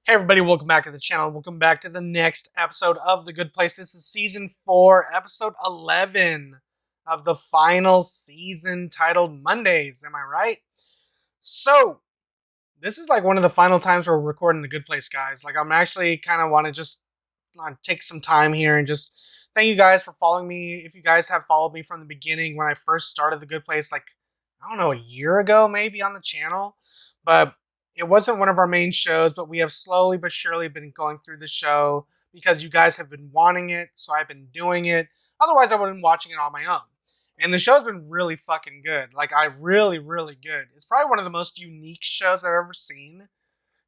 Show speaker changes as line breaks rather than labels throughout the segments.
Hey everybody, welcome back to the channel. Welcome back to the next episode of The Good Place. This is season 4, episode 11 of the final season titled Mondays. Am I right? So, this is like one of the final times we're recording The Good Place, guys. Like, I'm actually kind of want to just take some time here and just thank you guys for following me. If you guys have followed me from the beginning when I first started The Good Place, like, I don't know, a year ago maybe on the channel. But it wasn't one of our main shows, but we have slowly but surely been going through the show because you guys have been wanting it, so I've been doing it. Otherwise, I would have been watching it on my own. And the show's been really fucking good. Like, really good. It's probably one of the most unique shows I've ever seen.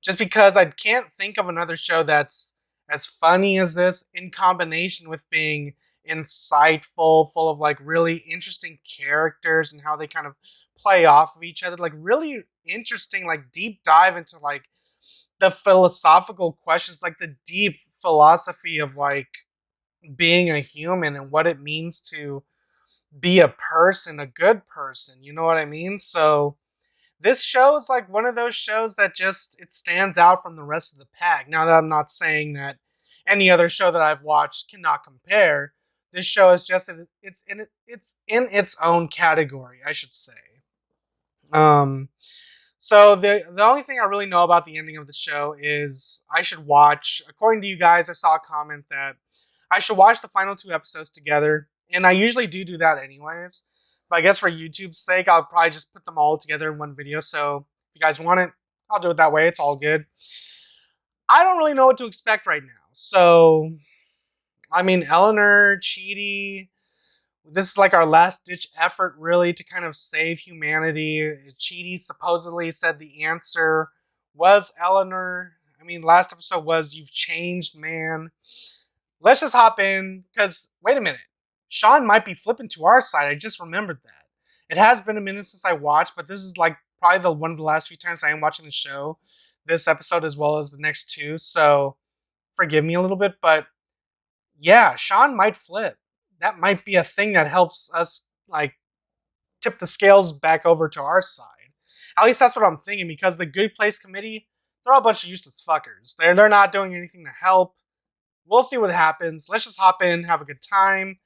Just because I can't think of another show that's as funny as this in combination with being insightful, full of like really interesting characters and how they kind of play off of each other. Like really interesting, like deep dive into like the philosophical questions, like the deep philosophy of like being a human and what it means to be a person, a good person. You know what I mean? So this show is like one of those shows that just it stands out from the rest of the pack. Now that I'm not saying that any other show that I've watched cannot compare, this show is just it's in its own category, I should say. Um, so the only thing I really know about the ending of the show is I should watch. According to you guys, I saw a comment that I should watch the final 2 episodes together, and I usually do that anyways. But I guess for YouTube's sake, I'll probably just put them all together in one video. So if you guys want it, I'll do it that way. It's all good. I don't really know what to expect right now. So, I mean, Eleanor, Chidi, this is like our last ditch effort really to kind of save humanity. Chidi supposedly said the answer was Eleanor. I mean, last episode was "You've changed, man." Let's just hop in, because wait a minute. Sean might be flipping to our side. I just remembered that. It has been a minute since I watched, but this is like probably one of the last few times I am watching the show. This episode as well as the next 2. So forgive me a little bit, but yeah, Sean might flip. That might be a thing that helps us like tip the scales back over to our side. At least that's what I'm thinking, because the Good Place Committee, they're all a bunch of useless fuckers. They're not doing anything to help. We'll see what happens. Let's just hop in, have a good time.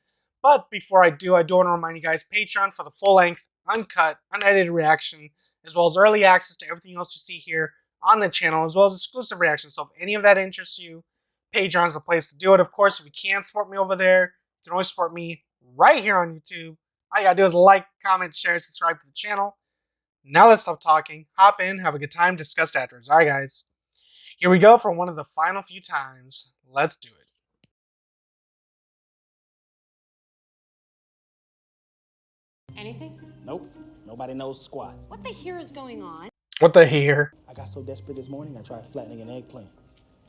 But before I do want to remind you guys, Patreon for the full-length, uncut, unedited reaction, as well as early access to everything else you see here on the channel, as well as exclusive reactions. So if any of that interests you, Patreon is the place to do it. Of course, if you can't support me over there, you can always support me right here on YouTube. All you gotta do is like, comment, share, subscribe to the channel. Now let's stop talking, hop in, have a good time, discuss afterwards. All right, guys. Here we go for one of the final few times. Let's do it.
Anything?
Nope. Nobody knows squat.
What the hell is going on?
What the here?
I got so desperate this morning, I tried flattening an eggplant.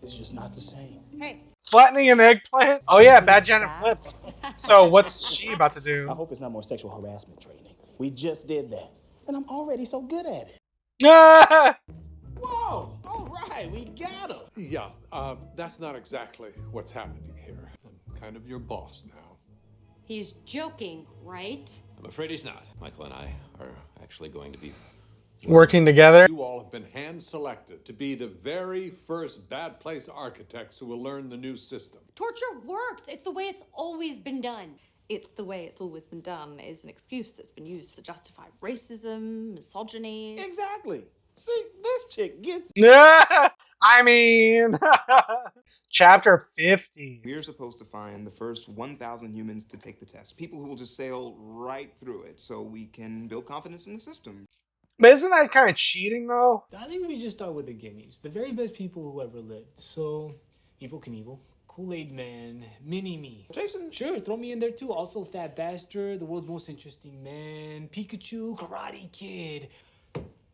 It's just not the same.
Hey.
Flattening an eggplant? Oh yeah, Bad Janet flipped. So what's she about to
I
do?
hope it's not more sexual harassment training. We just did that, and I'm already so good at it.
Ah!
Whoa! All right, we got him.
Yeah, that's not exactly what's happening here. I'm kind of your boss now.
He's joking, right?
I'm afraid he's not. Michael and I are actually going to be...
Working together?
You all have been hand-selected to be the very first Bad Place architects who will learn the new system.
Torture works. It's the way it's always been done.
It's the way it's always been done is an excuse that's been used to justify racism, misogyny.
Exactly. See, this chick gets it.
Yeah. I mean, Chapter 50.
We are supposed to find the first 1,000 humans to take the test. People who will just sail right through it so we can build confidence in the system.
But isn't that kind of cheating, though?
I think we just start with the gimmies. The very best people who ever lived. So, Evil Knievel, Kool-Aid Man, Mini-Me.
Jason?
Sure, throw me in there too. Also, Fat Bastard, the world's most interesting man, Pikachu, Karate Kid.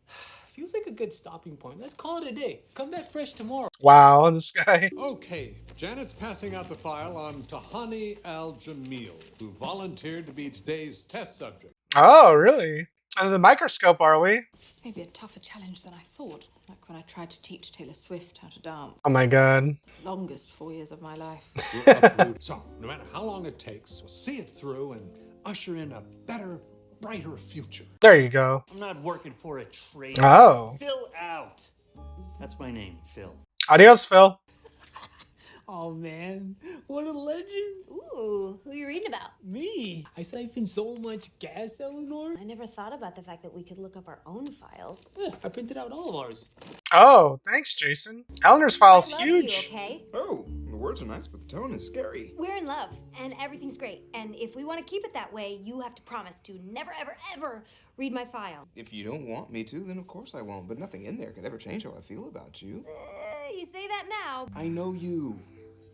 Feels like a good stopping point. Let's call it a day. Come back fresh tomorrow.
Wow, this guy.
Okay, Janet's passing out the file on Tahani Al-Jamil, who volunteered to be today's test subject.
Oh, really? Under the microscope, are we?
This may be a tougher challenge than I thought. Like when I tried to teach Taylor Swift how to dance.
Oh my god.
Longest 4 years of my life.
We're uprooted. So, no matter how long it takes, we'll see it through and usher in a better, brighter future.
There you go.
I'm not working for a trade.
Oh.
Phil out. That's my name, Phil.
Adios, Phil.
Oh man, what a legend!
Ooh, who you reading about?
Me! I siphoned so much gas, Eleanor.
I never thought about the fact that we could look up our own files.
Yeah, I printed out all of ours.
Oh, thanks, Jason. Eleanor's file's
I love
huge.
you, okay?
Oh, the words are nice, but the tone is scary.
We're in love, and everything's great. And if we want to keep it that way, you have to promise to never, ever, ever read my file.
If you don't want me to, then of course I won't. But nothing in there could ever change how I feel about you.
You say that now.
I know you.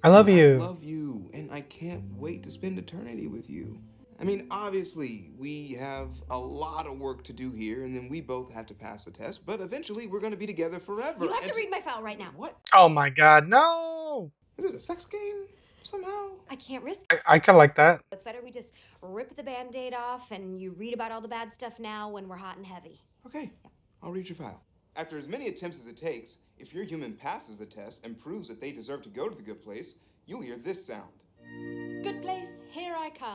I love
I
you.
love you, and I can't wait to spend eternity with you. I mean, obviously, we have a lot of work to do here, and then we both have to pass the test, but eventually we're going to be together forever.
You have to read my file right now.
What?
Oh my god, no!
Is it a sex game somehow?
I can't risk
I kinda like that.
It's better we just rip the Band-Aid off and you read about all the bad stuff now when we're hot and heavy.
Okay, I'll read your file. After as many attempts as it takes, if your human passes the test and proves that they deserve to go to the good place, you'll hear this sound.
Good place, here I come.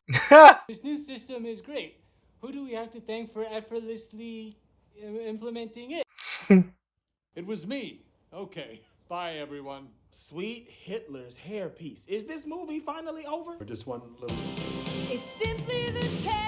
This new system is great. Who do we have to thank for effortlessly implementing it?
It was me. Okay, bye everyone.
Sweet Hitler's hairpiece. Is this movie finally over?
For just one little.
It's simply the test.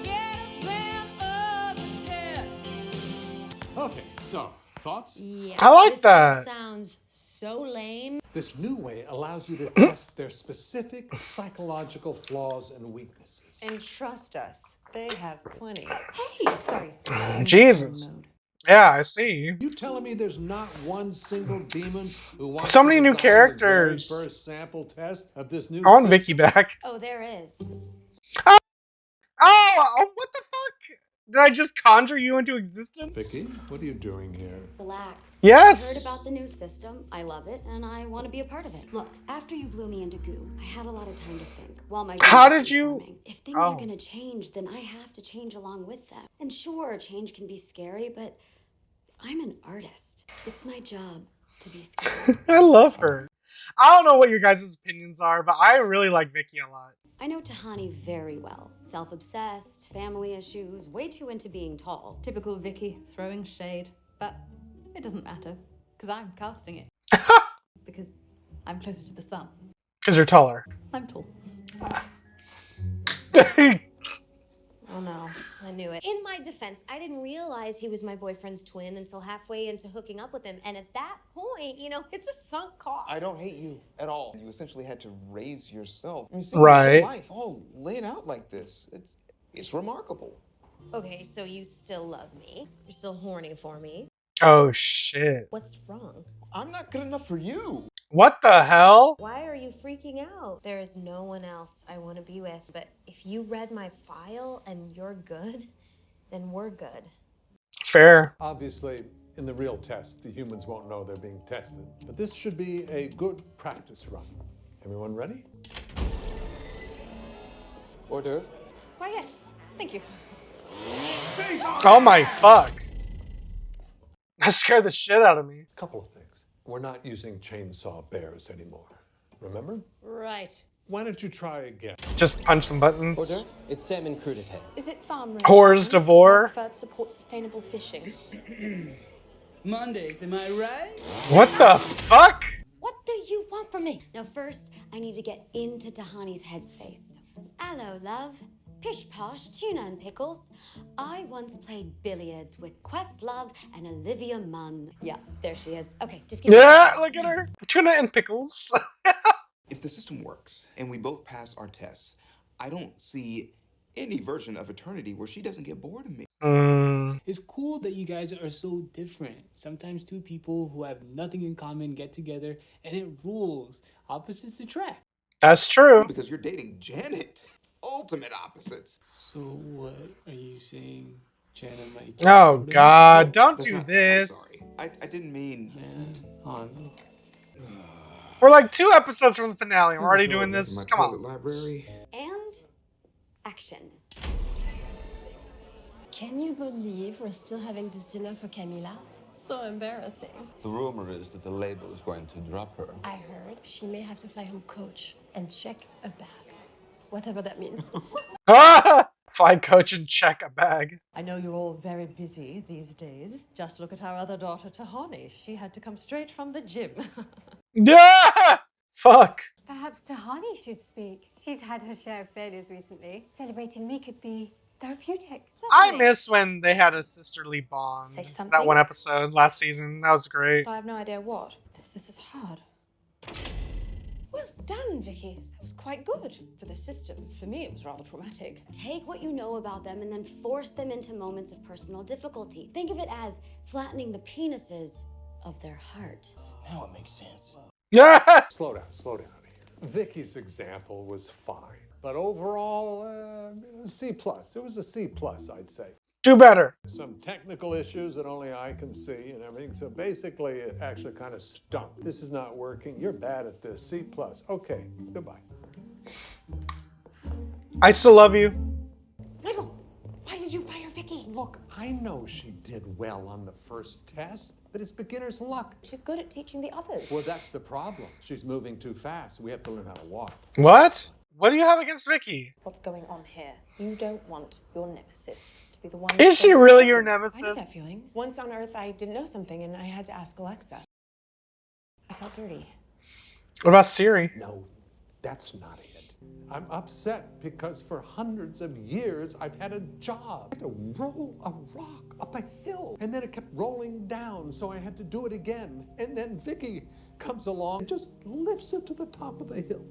Get a plan of the test.
Okay, so thoughts?
Yeah.
I like
this
that.
Sounds so lame.
This new way allows you to test their specific psychological flaws and weaknesses.
And trust us, they have plenty.
Hey, sorry.
Jesus. Yeah, I see.
You telling me there's not one single demon who wants
So
to
many new
design the very
characters.
first sample test of this new
I want
system?
Vicky back.
Oh, there is.
Oh, what the fuck? Did I just conjure you into existence?
Vicky, what are you doing here?
Relax.
Yes.
I heard about the new system. I love it, and I want to be a part of it. Look, after you blew me into goo, I had a lot of time to think. While my
How
dreams
did you-
were forming. If things
Oh.
are gonna change, then I have to change along with them. And sure, change can be scary, but I'm an artist. It's my job to be scary.
I love her. I don't know what your guys' opinions are, but I really like Vicky a lot.
I know Tahani very well. Self-obsessed, family issues, way too into being tall.
Typical Vicky, throwing shade. But it doesn't matter, because I'm casting it. Because I'm closer to the sun.
Because you're taller.
I'm tall.
Oh no, I knew it. In my defense, I didn't realize he was my boyfriend's twin until halfway into hooking up with him. And at that point, it's a sunk cost.
I don't hate you at all. You essentially had to raise yourself. You see,
Right.
your life all laid out like this. It's remarkable.
Okay, so you still love me. You're still horny for me.
Oh, shit.
What's wrong?
I'm not good enough for you.
What the hell?
Why are you freaking out? There is no one else I want to be with. But if you read my file and you're good, then we're good.
Fair.
Obviously, in the real test, the humans won't know they're being tested. But this should be a good practice run. Everyone ready?
Hors d'oeuvre?
Why, yes. Thank you.
Oh my fuck. That scared the shit out of me.
Couple of things. We're not using chainsaw bears anymore. Remember?
Right.
Why don't you try again?
Just punch some
Hors
buttons.
d'oeuvre? It's salmon crudité.
Is it farm
Whores d'Ivore.
preferred to support sustainable fishing?
Mondays, am I right?
What the fuck?
What do you want from me? Now, first, I need to get into Tahani's headspace. Hello, love. Pish posh, tuna and pickles. I once played billiards with Questlove and Olivia Munn. Yeah, there she is. Okay, just give me.
Yeah, look at her. Tuna and pickles.
If the system works and we both pass our tests, I don't see any version of eternity where she doesn't get bored of me.
It's cool that you guys are so different. Sometimes two people who have nothing in common get together and it rules. Opposites attract.
That's true.
Because you're dating Janet. Ultimate opposites.
So what are you saying, Janet might
Oh god, don't
That's
do
not- I'm
this.
sorry. I didn't mean.
Man, on.
We're like 2 episodes from the finale. We're already doing this. Come on.
Library.
And action.
Can you believe we're still having this dinner for Camila? So embarrassing.
The rumor is that the label is going to drop her.
I heard she may have to fly home coach and check a bag. Whatever that means.
Fly coach and check a bag.
I know you're all very busy these days. Just look at our other daughter, Tahani. She had to come straight from the gym.
Yeah! Fuck.
Perhaps Tahani should speak. She's had her share of failures recently. Celebrating me could be therapeutic.
I miss when they had a sisterly bond.
Say something.
That one episode last season. That was great.
I have no idea what. This is hard. Well done, Vicky. That was quite good. For the system, for me, it was rather traumatic.
Take what you know about them and then force them into moments of personal difficulty. Think of it as flattening the penises of their heart.
Now it makes sense.
Yeah!
Slow down here. Vicky's example was fine. But overall, C+. It was a C+, I'd say.
Do better.
Some technical issues that only I can see and everything. So basically, it actually kind of stunk. This is not working. You're bad at this. C+. Okay, goodbye.
I still love you.
Michael, why did you fire Vicky?
Look, I know she did well on the first test, but it's beginner's luck.
She's good at teaching the others.
Well, that's the problem. She's moving too fast. We have to learn how to walk.
What? What do you have against Vicky?
What's going on here? You don't want your nemesis to be the one.
Is she really your
I know that
nemesis?
feeling. Once on Earth, I didn't know something, and I had to ask Alexa. I felt dirty.
What about Siri?
No, that's not it. I'm upset because for hundreds of years I've had a job. I had to roll a rock up a hill, and then it kept rolling down, so I had to do it again. And then Vicky comes along and just lifts it to the top of the hill.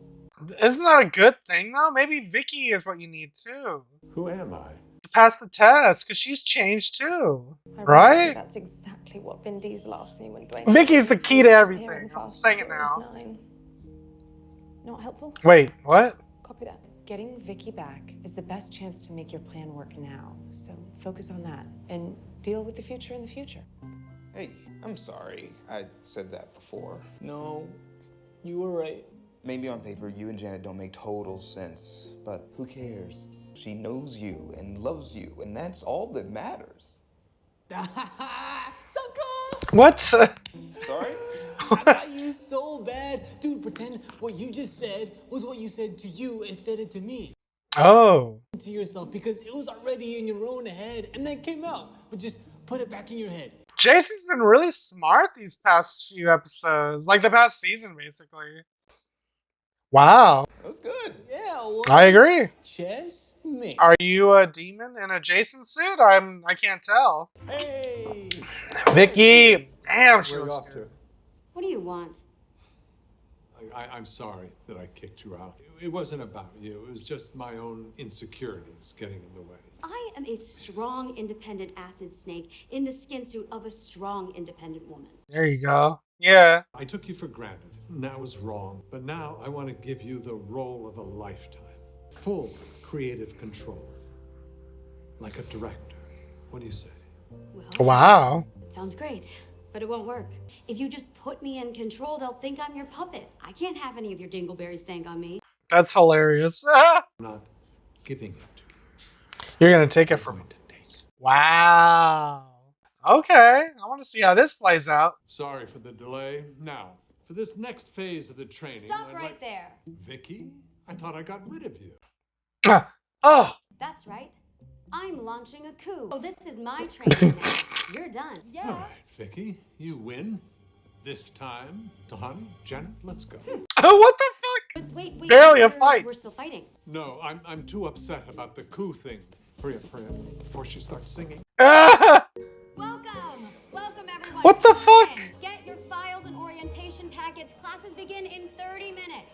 Isn't that a good thing, though? Maybe Vicky is what you need, too.
Who am I?
To pass the test, because she's changed, too.
Ironically,
Right?
That's exactly what Vin Diesel asked me when Dwayne.
Vicky's the key to
Here
everything.
in
I'm
Fast
saying it
and Furious
now.
9. Not helpful?
Wait, what?
Copy that. Getting Vicky back is the best chance to make your plan work now. So focus on that and deal with the future in the future.
Hey, I'm sorry. I said that before.
No, you were right.
Maybe on paper, you and Janet don't make total sense, but who cares? She knows you and loves you, and that's all that matters.
Sucker!
What?
Sorry?
I got you so bad. Dude, pretend what you just said was what you said to you instead of to me.
Oh.
To yourself, because it was already in your own head and then came out. But just put it back in your head.
Jason's been really smart these past few episodes. Like the past season, basically. Wow.
That was good.
Yeah, well,
I agree.
Chess, me.
Are you a demon in a Jason suit? I can't tell.
Hey!
Vicky! Damn, she
Where are you
looks
off
good.
to?
What do you want?
I'm sorry that I kicked you out. It wasn't about you. It was just my own insecurities getting in the way.
I am a strong, independent acid snake in the skin suit of a strong, independent woman.
There you go. Yeah.
I took you for granted, and that was wrong. But now I want to give you the role of a lifetime. Full creative control. Like a director. What do you say?
Well,
Wow.
sounds great, but it won't work. If you just put me in control, they'll think I'm your puppet. I can't have any of your dingleberry stank on me.
That's hilarious.
I'm not giving it to you.
You're gonna take it from me. Wow. Okay. I want to see how this plays out.
Sorry for the delay. Now, for this next phase of the training.
Stop
I'd
right
like-
there.
Vicky, I thought I got rid of you.
Oh.
That's right. I'm launching a coup. Oh, this is my training now. You're done.
All right, Vicky, you win. This time, Tahani, Janet, let's go.
What the fuck?
But wait.
Barely a
we're-
fight.
We're still fighting.
No, I'm too upset about the coup thing. Hurry up, before she starts singing.
Welcome, everyone.
What the
Come
fuck?
in. Get your files and orientation packets. Classes begin in 30 minutes.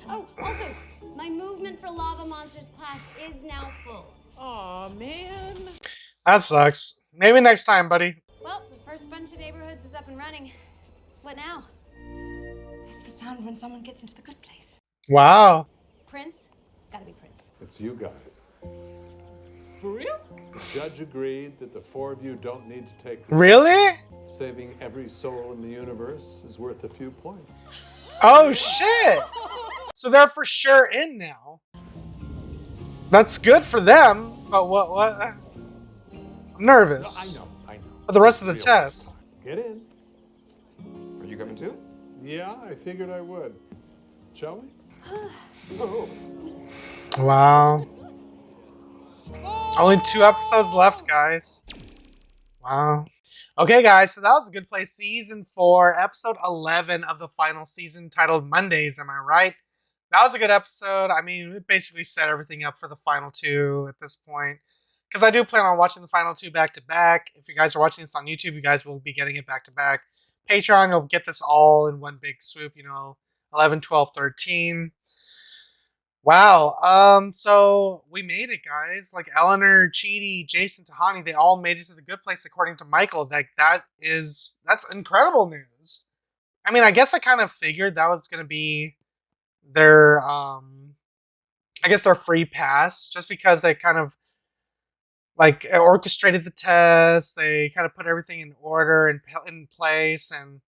Oh, also, my movement for lava monsters class is now full.
Aw, man.
That sucks. Maybe next time, buddy.
Well, the first bunch of neighborhoods is up and running. What now?
That's the sound when someone gets into the good place.
Wow.
Prince? It's gotta be Prince.
It's you guys.
For real?
The judge agreed that the four of you don't need to take the
Really?
Saving every soul in the universe is worth a few points.
Oh shit. So they're for sure in now. That's good for them, but what? I'm nervous.
I know.
But the rest of the
Real.
tests.
Get in.
Are you coming too?
Yeah, I figured I would. Shall we?
Oh.
Wow. Only 2 episodes left, guys. Wow. Okay, guys, so that was a Good Place Season 4, Episode 11 of the final season, titled Mondays, am I right? That was a good episode. I mean, it basically set everything up for the final 2 at this point. Because I do plan on watching the final 2 back to back. If you guys are watching this on YouTube, you guys will be getting it back to back. Patreon, you'll get this all in one big swoop, 11, 12, 13. Wow. So we made it, guys. Like Eleanor, Chidi, Jason, Tahani, they all made it to the good place according to Michael. Like that's incredible news. I mean, I guess I kind of figured that was gonna be their I guess their free pass, just because they kind of like orchestrated the test, they kind of put everything in order and in place, and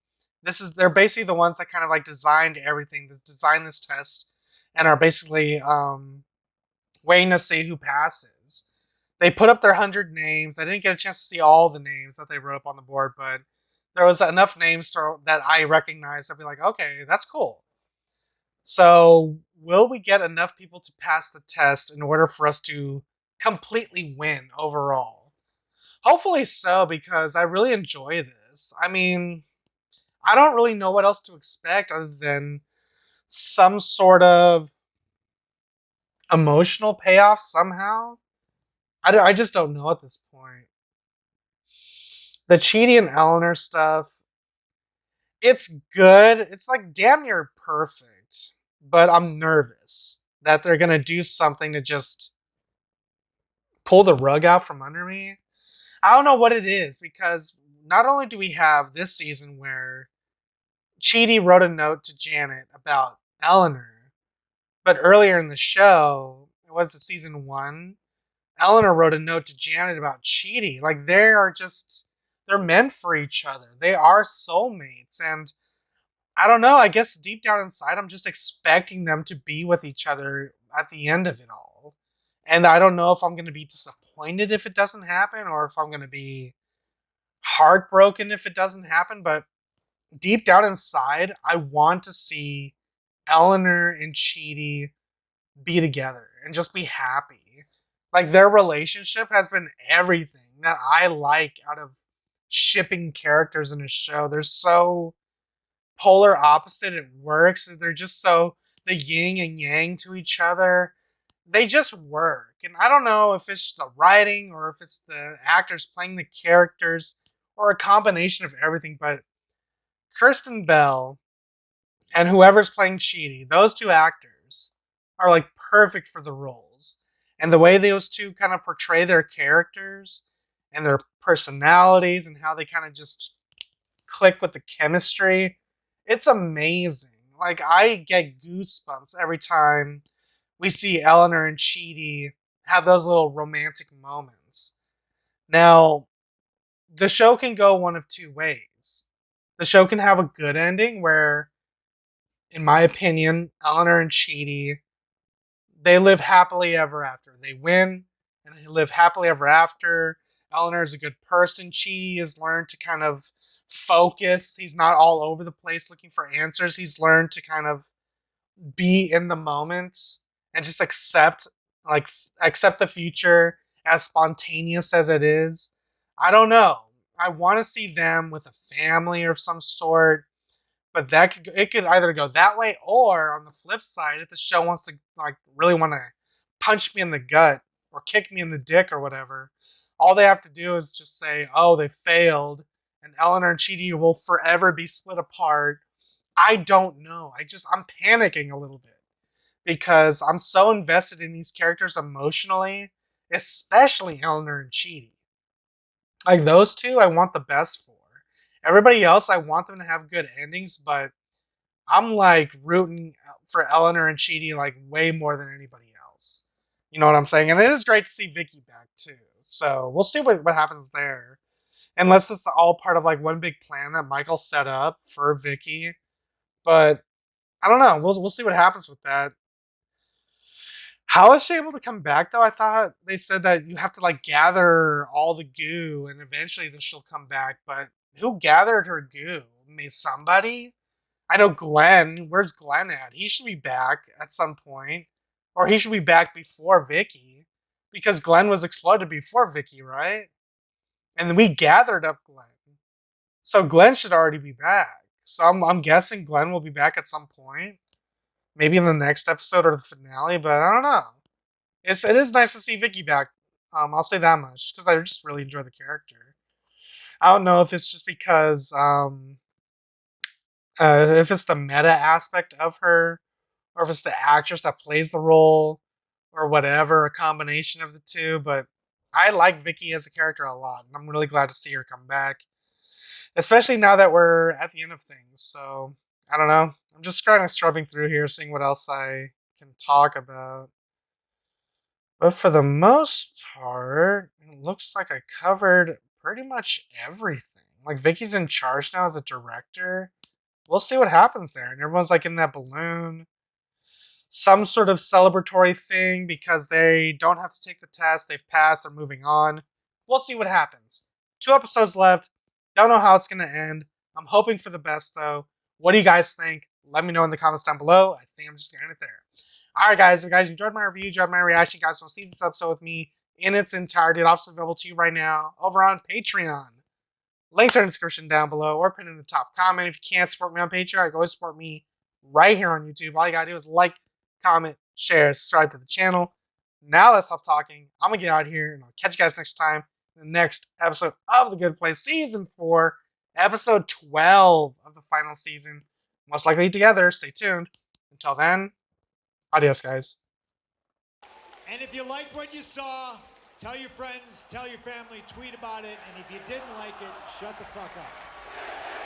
they're basically the ones that kind of like designed everything, designed this test, and are basically waiting to see who passes. They put up their 100 names. I didn't get a chance to see all the names that they wrote up on the board, but there was enough names that I recognized. I'd be like, okay, that's cool. So, will we get enough people to pass the test in order for us to completely win overall? Hopefully so, because I really enjoy this. I mean, I don't really know what else to expect other than some sort of emotional payoff somehow. I just don't know at this point. The Chidi and Eleanor stuff, it's good. It's like damn near perfect. But I'm nervous that they're going to do something to just pull the rug out from under me. I don't know what it is, because not only do we have this season where Chidi wrote a note to Janet about Eleanor, but earlier in the show, it was the season 1, Eleanor wrote a note to Janet about Chidi. Like, they're meant for each other. They are soulmates. And I don't know, I guess deep down inside, I'm just expecting them to be with each other at the end of it all. And I don't know if I'm going to be disappointed if it doesn't happen, or if I'm going to be heartbroken if it doesn't happen. But deep down inside, I want to see Eleanor and Chidi be together and just be happy. Like, their relationship has been everything that I like out of shipping characters in a show. They're so polar opposite. It works. They're just so the yin and yang to each other. They just work. And I don't know if it's the writing or if it's the actors playing the characters or a combination of everything. But Kristen Bell and whoever's playing Chidi, those 2 actors are like perfect for the roles. And the way those 2 kind of portray their characters and their personalities and how they kind of just click with the chemistry, it's amazing. Like, I get goosebumps every time we see Eleanor and Chidi have those little romantic moments. Now, the show can go one of 2 ways. The show can have a good ending where, in my opinion, Eleanor and Chidi, they live happily ever after. They win and they live happily ever after. Eleanor is a good person. Chidi has learned to kind of focus. He's not all over the place looking for answers. He's learned to kind of be in the moment and just accept the future as spontaneous as it is. I don't know. I want to see them with a family of some sort, but it could either go that way, or on the flip side, if the show wants to really want to punch me in the gut or kick me in the dick or whatever, all they have to do is just say, "Oh, they failed," and Eleanor and Chidi will forever be split apart. I don't know. I'm panicking a little bit because I'm so invested in these characters emotionally, especially Eleanor and Chidi. Like, those 2, I want the best for. Everybody else, I want them to have good endings, but I'm like rooting for Eleanor and Chidi like way more than anybody else. You know what I'm saying? And it is great to see Vicky back too. So we'll see what happens there. Unless this is all part of like one big plan that Michael set up for Vicky. But I don't know. We'll see what happens with that. How is she able to come back though? I thought they said that you have to like gather all the goo and eventually then she'll come back. But who gathered her goo? Made somebody? I know Glenn. Where's Glenn at? He should be back at some point. Or he should be back before Vicky. Because Glenn was exploded before Vicky, right? And then we gathered up Glenn. So Glenn should already be back. So I'm guessing Glenn will be back at some point. Maybe in the next episode or the finale, but I don't know. It is nice to see Vicky back. I'll say that much. Because I just really enjoy the character. I don't know if it's just because if it's the meta aspect of her, or if it's the actress that plays the role, or whatever, a combination of the two. But I like Vicky as a character a lot, and I'm really glad to see her come back, especially now that we're at the end of things. So I don't know. I'm just kind of scrubbing through here, seeing what else I can talk about. But for the most part, it looks like I covered pretty much everything. Like Vicky's in charge now as a director. We'll see what happens there. And everyone's like in that balloon. Some sort of celebratory thing because they don't have to take the test. They've passed. They're moving on. We'll see what happens. 2 episodes left. Don't know how it's going to end. I'm hoping for the best, though. What do you guys think? Let me know in the comments down below. I think I'm just going to end it there. Alright, guys. If you guys enjoyed my review, enjoyed my reaction, you guys want to see this episode with me in its entirety, it's also available to you right now over on Patreon. Links are in the description down below or pinned in the top comment. If you can't support me on Patreon, you can always support me right here on YouTube. All you gotta do is like, comment, share, subscribe to the channel. Now let's stop talking. I'm gonna get out of here and I'll catch you guys next time in the next episode of The Good Place, Season 4, Episode 12 of the final season. Most likely together. Stay tuned. Until then, adios, guys.
And if you liked what you saw, tell your friends, tell your family, tweet about it, and if you didn't like it, shut the fuck up.